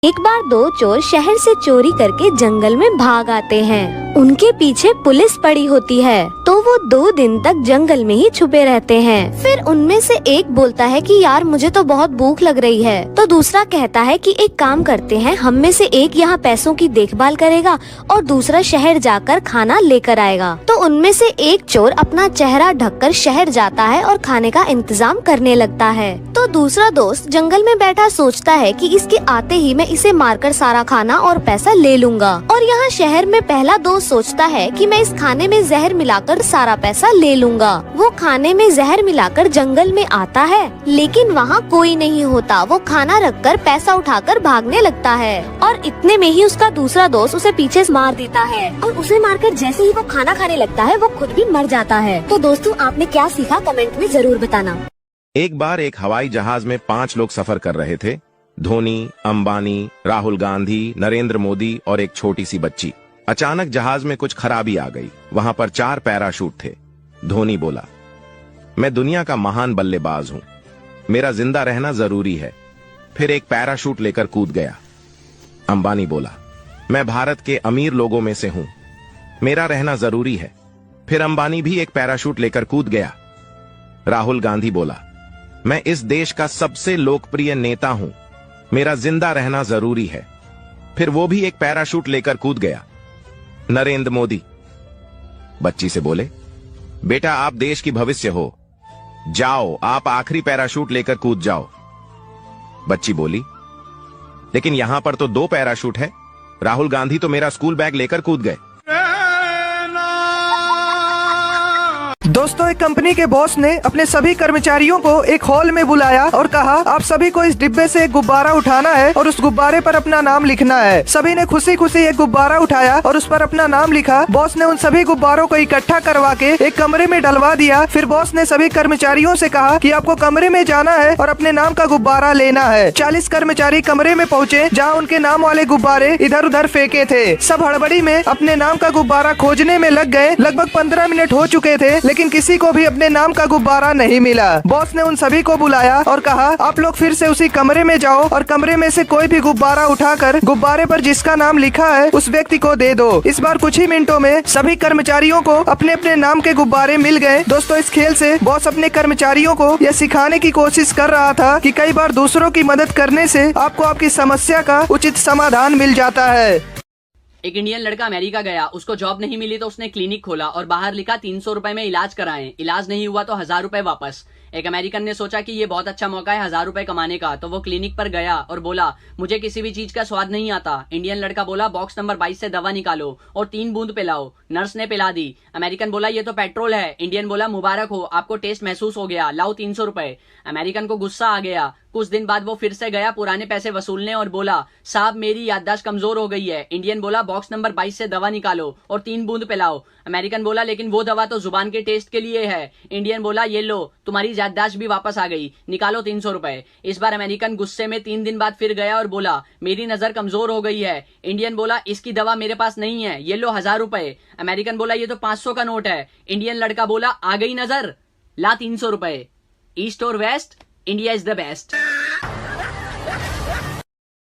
एक बार दो चोर शहर से चोरी करके जंगल में भाग आते हैं। उनके पीछे पुलिस पड़ी होती है, तो वो 2 दिन तक जंगल में ही छुपे रहते हैं। फिर उनमें से एक बोलता है कि यार मुझे तो बहुत भूख लग रही है। तो दूसरा कहता है कि एक काम करते हैं, हम में से एक यहाँ पैसों की देखभाल करेगा और दूसरा शहर जाकर खाना लेकर आएगा। तो उनमें से एक चोर अपना चेहरा ढककर शहर जाता है और खाने का इंतजाम करने लगता है। तो दूसरा दोस्त जंगल में बैठा सोचता है कि इसके आते ही मैं इसे मारकर सारा खाना और पैसा ले लूंगा। और यहाँ शहर में पहला दोस्त सोचता है कि मैं इस खाने में जहर मिलाकर सारा पैसा ले लूंगा। वो खाने में जहर मिलाकर जंगल में आता है, लेकिन वहाँ कोई नहीं होता। वो खाना रखकर पैसा उठाकर भागने लगता है और इतने में ही उसका दूसरा दोस्त उसे पीछे से मार देता है और उसे मारकर जैसे ही वो खाना खाने लगता है वो खुद भी मर जाता है। तो दोस्तों, आपने क्या सीखा कमेंट में जरूर बताना। एक बार एक हवाई जहाज में 5 लोग सफर कर रहे थे। धोनी, अंबानी, राहुल गांधी, नरेंद्र मोदी और एक छोटी सी बच्ची। अचानक जहाज में कुछ खराबी आ गई। वहां पर 4 पैराशूट थे। धोनी बोला, मैं दुनिया का महान बल्लेबाज हूं, मेरा जिंदा रहना जरूरी है। फिर एक पैराशूट लेकर कूद गया। अंबानी बोला, मैं भारत के अमीर लोगों में से हूं, मेरा रहना जरूरी है। फिर अंबानी भी एक पैराशूट लेकर कूद गया। राहुल गांधी बोला, मैं इस देश का सबसे लोकप्रिय नेता हूं, मेरा जिंदा रहना जरूरी है। फिर वो भी एक पैराशूट लेकर कूद गया। नरेंद्र मोदी बच्ची से बोले, बेटा आप देश की भविष्य हो, जाओ आप आखिरी पैराशूट लेकर कूद जाओ। बच्ची बोली, लेकिन यहां पर तो 2 पैराशूट है, राहुल गांधी तो मेरा स्कूल बैग लेकर कूद गए। दोस्तों, एक कंपनी के बॉस ने अपने सभी कर्मचारियों को एक हॉल में बुलाया और कहा, आप सभी को इस डिब्बे से एक गुब्बारा उठाना है और उस गुब्बारे पर अपना नाम लिखना है। सभी ने खुशी खुशी एक गुब्बारा उठाया और उस पर अपना नाम लिखा। बॉस ने उन सभी गुब्बारों को इकट्ठा करवा के एक कमरे में डलवा दिया। फिर बॉस ने सभी कर्मचारियों से कहा कि आपको कमरे में जाना है और अपने नाम का गुब्बारा लेना है। 40 कर्मचारी कमरे में पहुँचे, जहाँ उनके नाम वाले गुब्बारे इधर उधर फेंके थे। सब हड़बड़ी में अपने नाम का गुब्बारा खोजने में लग गए। लगभग 15 मिनट हो चुके थे, लेकिन किसी को भी अपने नाम का गुब्बारा नहीं मिला। बॉस ने उन सभी को बुलाया और कहा, आप लोग फिर से उसी कमरे में जाओ और कमरे में से कोई भी गुब्बारा उठाकर गुब्बारे पर जिसका नाम लिखा है उस व्यक्ति को दे दो। इस बार कुछ ही मिनटों में सभी कर्मचारियों को अपने अपने नाम के गुब्बारे मिल गए। दोस्तों, इस खेल से बॉस अपने कर्मचारियों को यह सिखाने की कोशिश कर रहा था कि कई बार दूसरों की मदद करने से आपको आपकी समस्या का उचित समाधान मिल जाता है। एक इंडियन लड़का अमेरिका गया, उसको जॉब नहीं मिली तो उसने क्लिनिक खोला और बाहर लिखा 300 रुपए में इलाज कराएं। इलाज नहीं हुआ तो 1000 रुपए वापस। एक अमेरिकन ने सोचा कि ये बहुत अच्छा मौका है 1000 रुपए कमाने का, तो वो क्लिनिक पर गया और बोला, मुझे किसी भी चीज का स्वाद नहीं आता। इंडियन लड़का बोला, बॉक्स नंबर 22 से दवा निकालो और 3 बूंद पिलाओ। नर्स ने पिला दी। अमेरिकन बोला, ये तो पेट्रोल है। इंडियन बोला, मुबारक हो, आपको टेस्ट महसूस हो गया, लाओ 300 रुपए। अमेरिकन को गुस्सा आ गया। कुछ दिन बाद वो फिर से गया पुराने पैसे वसूलने और बोला, साहब मेरी याददाश्त कमजोर हो गई है। इंडियन बोला, बॉक्स नंबर 22 से दवा निकालो और 3 बूंद पिलाओ। अमेरिकन बोला, लेकिन वो दवा तो जुबान के टेस्ट के लिए है। इंडियन बोला, ये लो, तुम्हारी याददाश्त भी वापस आ गई, निकालो 300 रुपए। इस बार अमेरिकन गुस्से में 3 दिन बाद फिर गया और बोला, मेरी नजर कमजोर हो गई है। इंडियन बोला, इसकी दवा मेरे पास नहीं है, ये लो 1000 रुपए। अमेरिकन बोला, ये तो 500 का नोट है। इंडियन लड़का बोला, आ गई नजर, ला 300 रुपए। ईस्ट और west, India is the best.